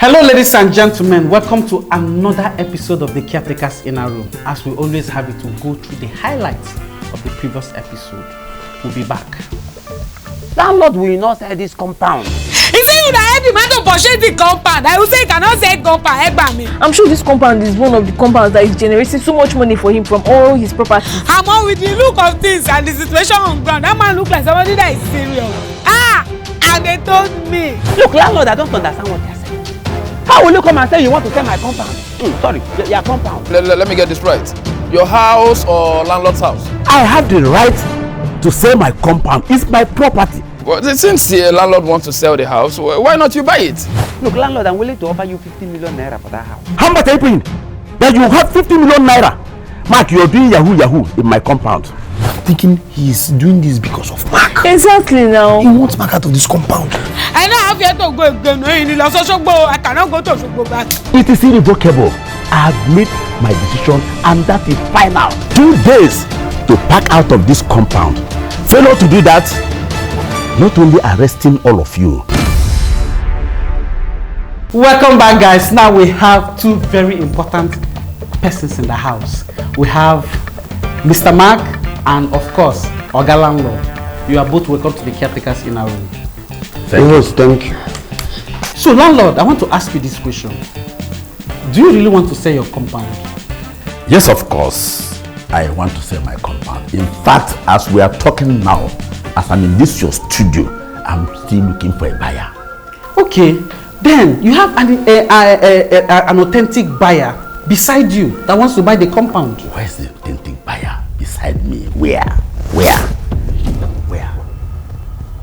Hello ladies and gentlemen, welcome to another episode of the Caretaker's Inner Room. As we always have it to go through the highlights of the previous episode. We'll be back. Landlord will not sell this compound. He said you that help him to purchase the compound. I will say he cannot sell compound. I'm sure this compound is one of the compounds that is generating so much money for him from all his properties. Among with the look of things and the situation on ground, that man look like somebody that is serious. And they told me. Look, landlord, I don't understand what you're saying. How will you come and say you want to sell my compound? Sorry, your compound. Let me get this right. Your house or landlord's house? I have the right to sell my compound. It's my property. Well, since the landlord wants to sell the house, why not you buy it? Look, landlord, I'm willing to offer you 50 million naira for that house. How much are you paying? That you have 50 million naira. Mark, you're doing yahoo in my compound. I'm thinking he's doing this because of Mark. Exactly now. He wants Mark out of this compound. I know how to go again. I cannot go to Shogbo back. It is irrevocable. I have made my decision and that is final. 2 days to pack out of this compound. Failure to do that, not only arresting all of you. Welcome back guys. Now we have two very important persons in the house. We have Mr. Mark and of course Oga Landlord. You are both welcome to the Caretaker's Inner Room. Thank you. So landlord, I want to ask you this question. Do you really want to sell your compound? Yes, of course. I want to sell my compound. In fact, as we are talking now, as I'm in this your studio, I'm still looking for a buyer. Okay, then you have an authentic buyer beside you that wants to buy the compound. Where is the authentic buyer beside me? Where?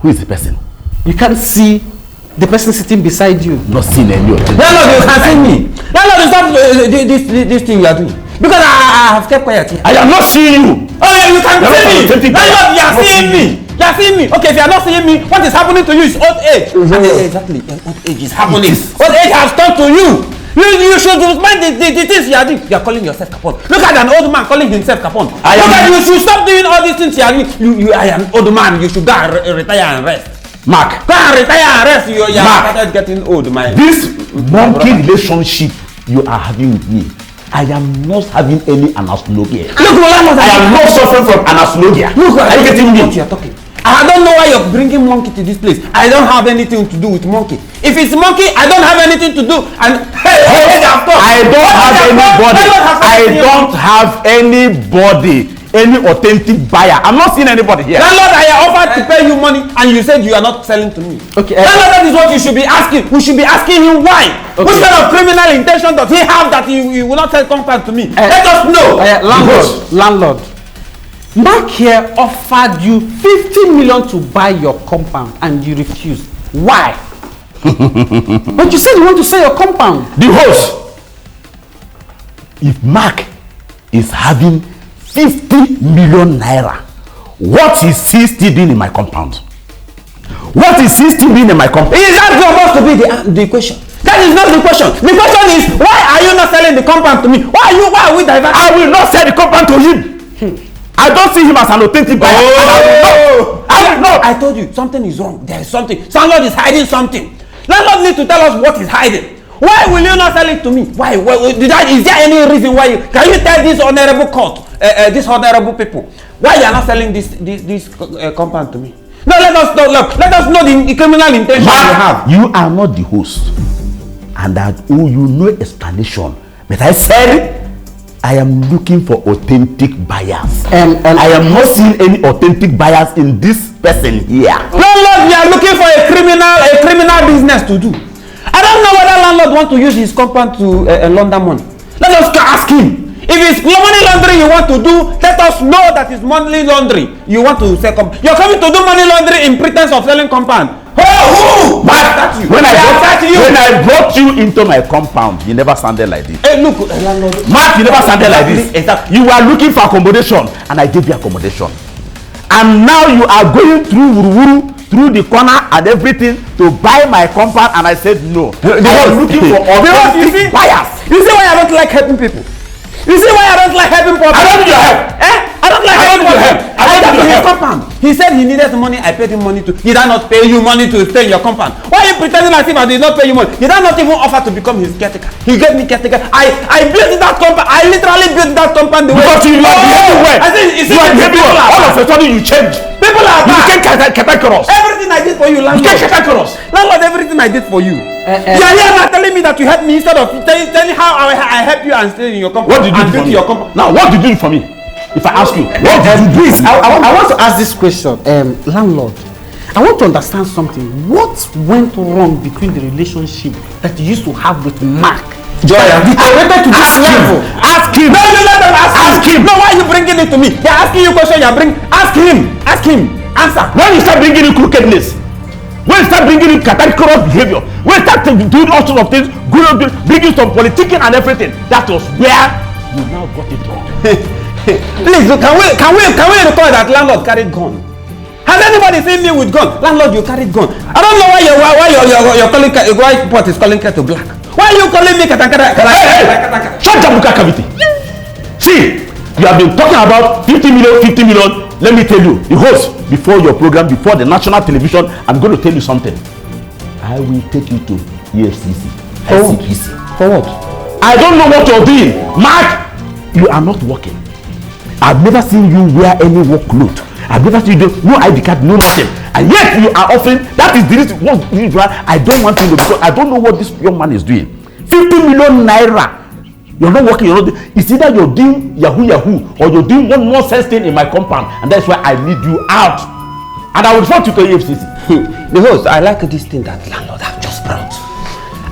Who is the person? You can't see the person sitting beside you. Not seen any of them. Landlord, you can see me. Landlord, stop this thing you are doing. Because I have kept quiet here. I am not seeing you. Oh yeah, you can see me. Landlord, you are seeing me. You are seeing me. Okay, if you are not seeing me, what is happening to you is old age. Exactly, old age is happening. Old age has come to you. You should mind the things you are doing. You are calling yourself Capone. Look at an old man calling himself Capone. You should stop doing all these things you are doing. I am an old man. You should go and retire and rest. Mark. Go and retire and rest. You are started getting old, man. This monkey relationship you are having with me, I am not having any anaslogia. Look, I am not suffering from anaslogia. Look, are you getting me? What you are talking? I don't know why you're bringing monkey to this place. I don't have anything to do with monkey. If it's monkey, I don't have anything to do. And I don't have anybody, any authentic buyer. I'm not seeing anybody here. Landlord, I offered to pay you money, and you said you are not selling to me. Okay. Landlord, that is what you should be asking. We should be asking him why. Okay. What kind of criminal intention does he have that he will not sell compound to me? Let us know. Landlord. Mark here offered you 50 million to buy your compound and you refused. Why? But you said you want to sell your compound. The host. If Mark is having 50 million naira, what is he still doing in my compound? What is he still doing in my compound? Is that supposed to be the question? That is not the question. The question is, why are you not selling the compound to me? Why are we diverting? I will not sell the compound to him. I don't see him as an authentic buyer. I told you something is wrong. There is something. Landlord is hiding something. Landlord needs to tell us what he's hiding. Why will you not sell it to me? Why? Is there any reason why? Can you tell this honorable court, these honorable people, why you are not selling this compound to me? No, let us know the criminal intention you have. You are not the host, and I owe you no explanation. But I said I am looking for authentic buyers, and I am not seeing any authentic buyers in this person here. Landlord, we are looking for a criminal business to do. I don't know whether landlord want to use his compound to launder money. Let us ask him. If it's money laundering you want to do, let us know that it's money laundering. You want to sell compound. You're coming to do money laundering in pretense of selling compound. Oh, Mark, when I brought you into my compound, you never sounded like this. Hey, look, landlord. Mark, you never sounded like this. Exactly. You were looking for accommodation, and I gave you accommodation. And now you are going through the corner and everything to buy my compound, and I said no. I was looking for authentic buyers. You see why I don't like helping people? You see why I don't like helping people? I don't need your help. I don't like helping people. I compound. He said he needed money. I paid him money to. Did I not pay you money to stay in your compound? Why are you pretending as if I did not pay you money? Did I not even offer to become his caretaker? He gave me caretaker. I built that compound. I literally built that compound the way. Because you are everywhere. I said, you are everywhere. All of a sudden you change. People are you bad. became categoros. Everything I did for you, landlord. You became categoros. Landlord, everything I did for you. You are here now telling me that you helped me instead of telling how I help you and stay in your compound. What did you do for me? Now, what did you do for me? If I ask you, what did you do? Please, I want to ask this question, landlord. I want to understand something. What went wrong between the relationship that you used to have with Mark? Joya, deteriorated to this level. Ask him. No, let them ask him. No, why are you bringing it to me? They're asking you question. Ask him. Answer. When you start bringing in crookedness, when you start bringing in categorical behavior, when you start doing all sorts of things, bringing some politicking and everything, that was where you now got it wrong. Please, can we record that landlord carried gun? Has anybody seen me with gun? Landlord, you carried gun. I don't know why you're calling why pot is calling kettle black. Why are you calling me katakara? Shut up, Buka Kaviti. See, you have been talking about 50 million. Let me tell you, the host, before your program, before the national television, I'm going to tell you something. I will take you to EFCC. For what? I don't know what you're doing. Mark, you are not working. I've never seen you wear any work clothes. I've never seen you do no ID card, no nothing. And yet you are offering, that is the reason I don't want to know, because I don't know what this young man is doing. 50 million naira. You're not working, you're not doing. It's either you're doing yahoo or you're doing one more sense thing in my compound, and that's why I need you out. And I will report you to EFCC. The host, I like this thing that landlord have just brought.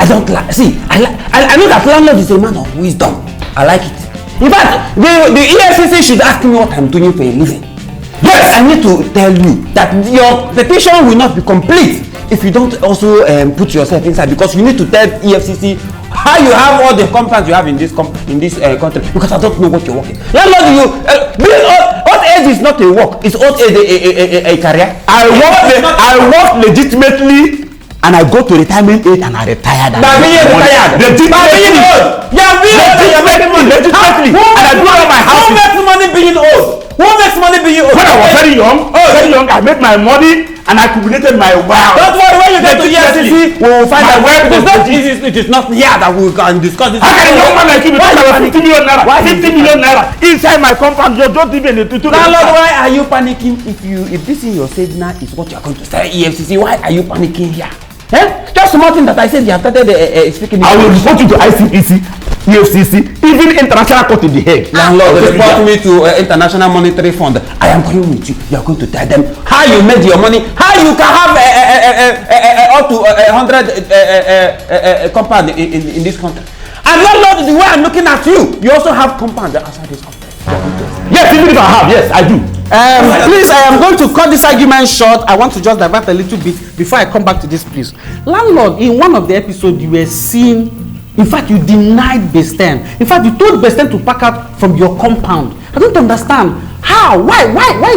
I don't like. See, I know that landlord is a man of wisdom. I like it. In fact, the EFCC should ask me what I'm doing for a living. Yes, I need to tell you that your petition will not be complete if you don't also put yourself inside, because you need to tell EFCC how you have all the compounds you have in this country, because I don't know what you're working. Landlord, old age is not a work. It's old age a career. I work legitimately. And I go to retirement age and I retire. Legitimately. You're making money. Legitimately. And I do all my house. Who makes money being old? Who makes money being old? When I was very young, I made my money and I accumulated my wealth. Don't worry, when you get to EFCC, we will find out where it is not here that we can discuss this. How can a young man like you be talking about 50 million naira? 50 million naira inside my compound, you don't even need to. Landlord, why are you panicking? If this in your said now is what you are going to say EFCC, why are you panicking here? Just something that I said you have started speaking. I will report you to ICPC, EFCC, even International Court in The Hague. Landlord, report me to International Monetary Fund. I am going with you. You are going to tell them how you made your money, how you can have up to 100 compound in this country. And landlord, the way I'm looking at you, you also have compound outside this country. Yes, even if I have, yes, I do. Please, I am going to cut this argument short. I want to just divert a little bit before I come back to this, please. Landlord, in one of the episodes you were seen, in fact, you denied Besten. In fact, you told Besten to pack out from your compound. I don't understand. How? Why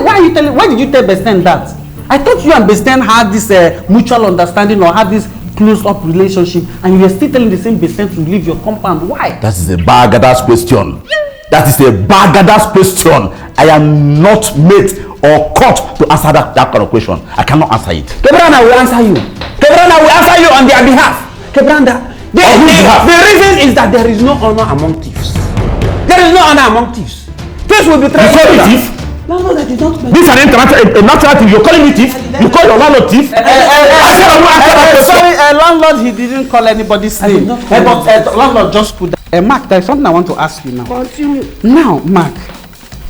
are you telling? Why did you tell Besten that? I thought you and Besten had this mutual understanding or had this close-up relationship, and you were still telling the same Besten to leave your compound. Why? That is a bagadas question. That is a bagadas question. I am not made or caught to answer that kind of question. I cannot answer it. Kebranda will answer you. Kebranda will answer you on their behalf. Kebranda, the reason is that there is no honor among thieves. There is no honor among thieves. Thieves will be You call me thief? No, that is not. This is a natural thief. You're calling me thief? You call your landlord thief? Sorry, landlord, he didn't call anybody's name. But landlord just put that. Mark, there is something I want to ask you now. Continue. Now, Mark,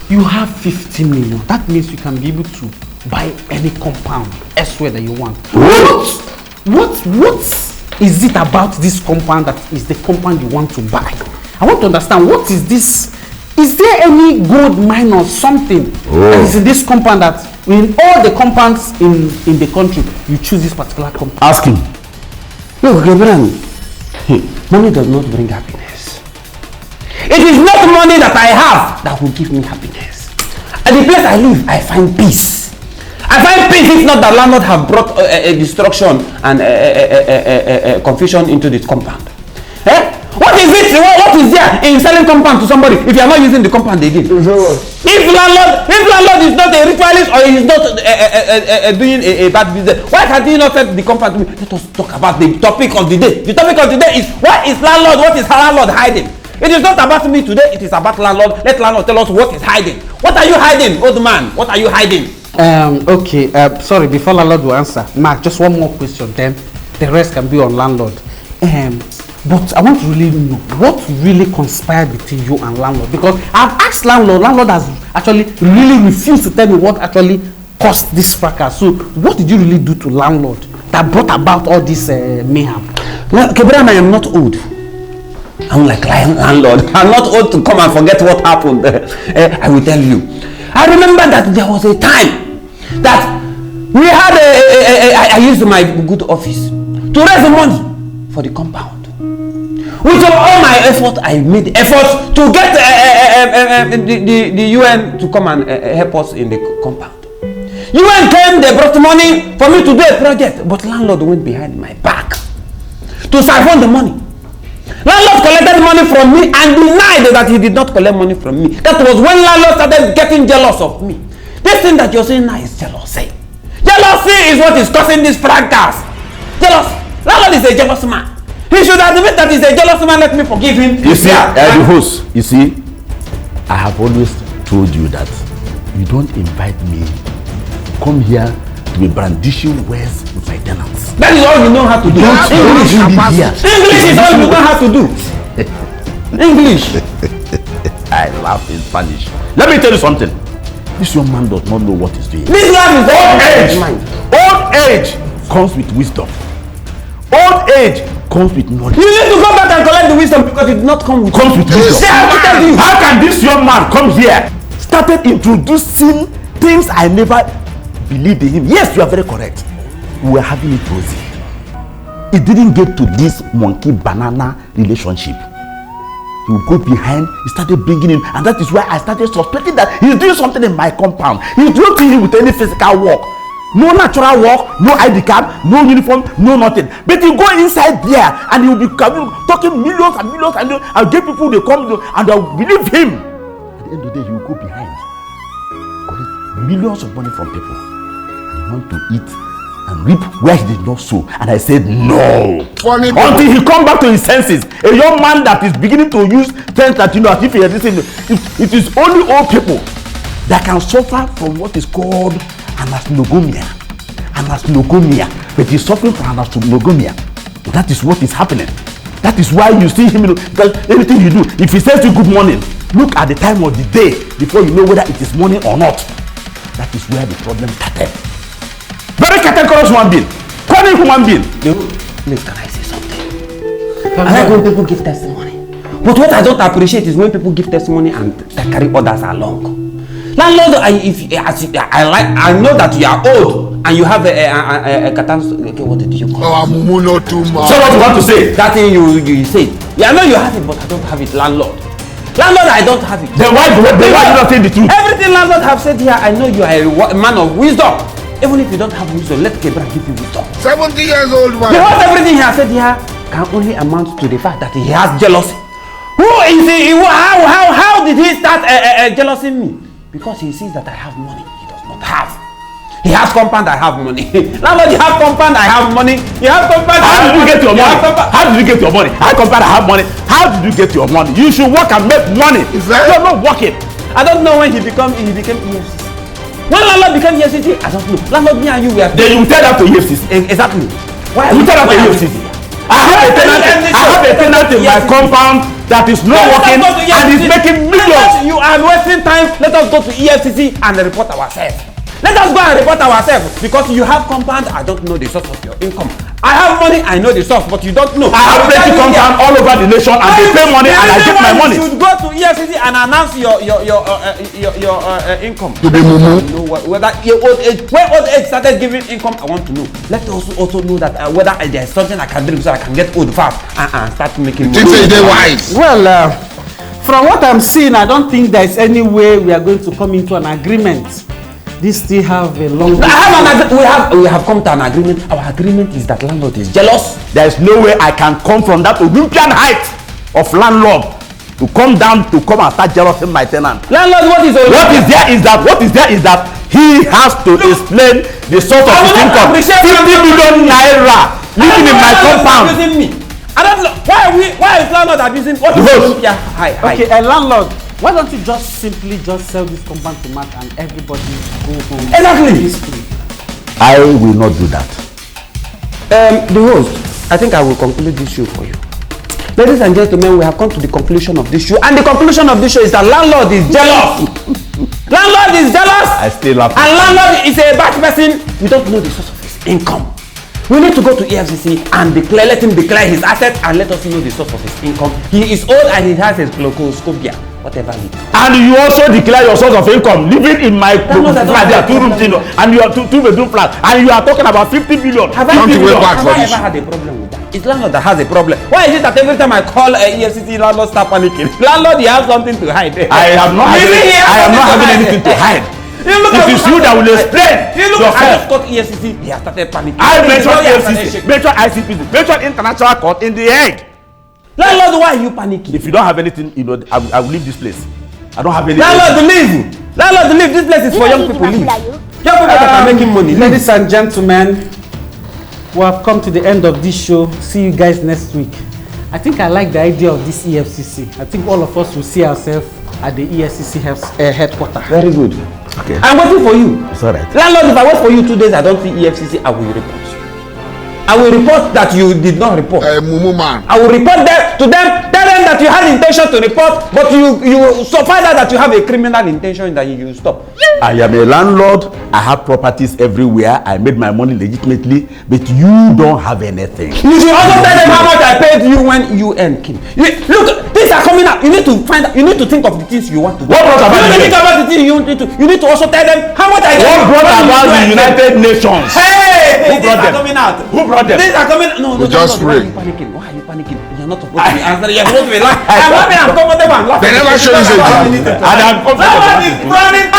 you have 50 million. That means you can be able to buy any compound elsewhere that you want. What is it about this compound that is the compound you want to buy? I want to understand, what is this? Is there any gold mine or something that is in this compound that in all the compounds in the country, you choose this particular compound? Ask him. Look, Gabriel, money does not bring happiness. It is not money that I have that will give me happiness. At the place I live, I find peace. I find peace if not that landlord have brought destruction and confusion into this compound. What is it? What is there in selling compound to somebody if you are not using the compound again? If landlord is not a ritualist or he is not doing a bad business, why can't he not sell the compound to me? Let us talk about the topic of the day. The topic of the day is what is landlord? What is landlord hiding? It is not about me today. It is about landlord. Let landlord tell us what is hiding. What are you hiding, old man? What are you hiding? Okay. Sorry. Before landlord will answer, Mark, just one more question. Then the rest can be on landlord. But I want to really know what really conspired between you and landlord, because I've asked landlord. Landlord has actually really refused to tell me what actually caused this fracas. So what did you really do to landlord that brought about all this mayhem? Kebraham, I am not old. I'm like landlord. I'm not old to come and forget what happened. I will tell you. I remember that there was a time that we had I used my good office to raise money for the compound. With all my effort, I made effort to get the UN to come and help us in the compound. UN came, they brought money for me to do a project, but landlord went behind my back to siphon the money. Landlord collected money from me and denied that he did not collect money from me. That was when landlord started getting jealous of me. This thing that you're saying now is jealousy. Jealousy is what is causing this fracas. Jealousy. Landlord is a jealous man. He should admit that he's a jealous man. Let me forgive him. You see, the host, you see, I have always told you that you don't invite me to come here to be brandishing words with my tenants. That is all you know how to do. English is all you know how to do. English. I laugh in Spanish. Let me tell you something. This young man does not know what he's doing. This man is old age. Old age comes with wisdom. Old age comes with knowledge. You need to go back and collect the wisdom because it did not come with wisdom. How can this young man come here, started introducing things I never believed in him? Yes, you are very correct. We were having it rosy. It didn't get to this monkey banana relationship. He would go behind, he started bringing him, and that is why I started suspecting that he's doing something in my compound. He's not doing it with any physical work. No natural work, no ID card, no uniform, no nothing. But you go inside there and he will be talking millions and millions and millions, and get people, they come and they'll believe him. At the end of the day, he will go behind, collect millions of money from people, and he want to eat and reap where he did not sow. And I said no. Funny until he come back to his senses. A young man that is beginning to use things that as if he has it is only old people that can suffer from what is called anastomogomia. But he's suffering from anastomogomia. That is what is happening. That is why you see him, because everything you do, if he says you good morning, look at the time of the day before you know whether it is morning or not. That is where the problem started. Very categorical human being. Calling human being. Please, can I say something? I like when people give testimony. But what I don't appreciate is when people give testimony and carry others along. Landlord, I know that you are old and you have a what did you call it? So what you want to say? That thing you say. Yeah, I know you have it, but I don't have it, landlord. Landlord, I don't have it. Then why do you not say the truth? Everything landlord have said here, I know you are a man of wisdom. Even if you don't have wisdom, let Gabriel give you wisdom. 70 years old man. Because everything he has said here can only amount to the fact that he has jealousy. Who is he? How did he start jealousing me? Because he sees that I have money, he does not have. He has compound, I have money. Landlord, you have compound, I have money. You have compound. How did you get your money? How did you get your money? I have compound, I have money. How did you get your money? You should work and make money. Exactly. You're not working. I don't know when he became EFCC. When landlord became EFCC, I don't know. Landlord, me and you were. Then you tell that to EFCC. Exactly. Why you tell that to EFCC? I have a tenant in my compound that is not working and is making millions. You are wasting time. Let us go to EFCC and report ourselves. Let us go and report ourselves because you have compound. I don't know the source of your income. I have money. I know the source, but you don't know. I have plenty compound all over the nation and they pay money and I get my money. You should go to EFCC and announce your income. To be mumu. Know whether your old age, when old age started giving income, I want to know. Let us also know that whether there is something I can drink so I can get old fast and start making money. Think they wise. Well, from what I'm seeing, I don't think there is any way we are going to come into an agreement. This still have a long. We have come to an agreement. Our agreement is that landlord is jealous. There is no way I can come from that Olympian height of landlord to come down to come and start jealousing my tenant. Landlord, what is there is that he has to explain the source of his income. 50 million naira living in my compound. Abusing me. I don't know why is landlord abusing? What is Olympia? Hi. Okay, landlord, why don't you just simply sell this compound to Mark and everybody go home? Exactly. I will not do that. The host, I think I will conclude this show for you. Ladies and gentlemen, we have come to the conclusion of this show, and the conclusion of this show is that landlord is jealous. Landlord is jealous. I still laugh. And landlord is a bad person. We don't know the source of his income. We need to go to EFCC and let him declare his assets and let us know the source of his income. He is old and he has his glaucoscopia, whatever he does. And you also declare your source of income living in my flat. There are 2 rooms, and you are 2-bedroom flat, and you are talking about 50 billion. Have I ever had a problem with that? It's landlord that has a problem. Why is it that every time I call EFCC, landlord start panicking? Landlord, you have something to hide. I am not having anything to hide. It is you that will explain. I just got EFCC. He has started panicking. I mentioned EFCC, mentioned ICPC, mentioned International Court in the head. Landlord, why are you panicking? If you don't have anything, I will leave this place. I don't have anything. Landlord, leave. Landlord, leave. This place is for young people. Leave. Young people that are making money. Ladies and gentlemen, we have come to the end of this show. See you guys next week. I think I like the idea of this EFCC. I think all of us will see ourselves at the EFCC headquarters. Very good. Okay. I'm waiting for you. It's alright. Landlord, if I wait for you 2 days, I don't see EFCC, I will report you. I will report that you did not report. Mumu man. I will report that to them. Tell them that you had intention to report, but you so find out that you have a criminal intention that you stop. I am a landlord. I have properties everywhere. I made my money legitimately, but you don't have anything. You should also tell them how much I paid you when you came. Look, things are coming out. You need to find out. You need to think of the things you want to do. What brought about you think about the things you need to also tell them how much I. What brought about the United Nations? Hey, who brought them? Coming out. Who brought them? Things are coming. No, just why are pray. you panicking? Why are you panicking? You're not supposed to be answering. You're supposed to be laughing. I'm happy. I'm comfortable. I'm laughing. They never show you And I'm Someone is running.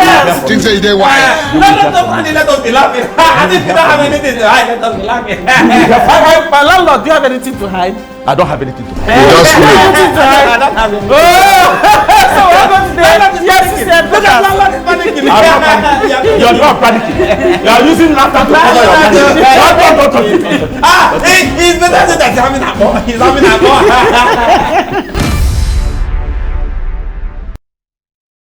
Yes. Things say they why. Let us be laughing. I think you don't have anything to hide. Let us be laughing. My landlord, do you have anything to hide? I don't have anything to hide. Just pray. I don't have anything. So what happened today? Yes, he said, Look at landlord is panicking. You're not panicking. You are using laughter to cover your panicking. He's better than he's having a ball. He's having a ball.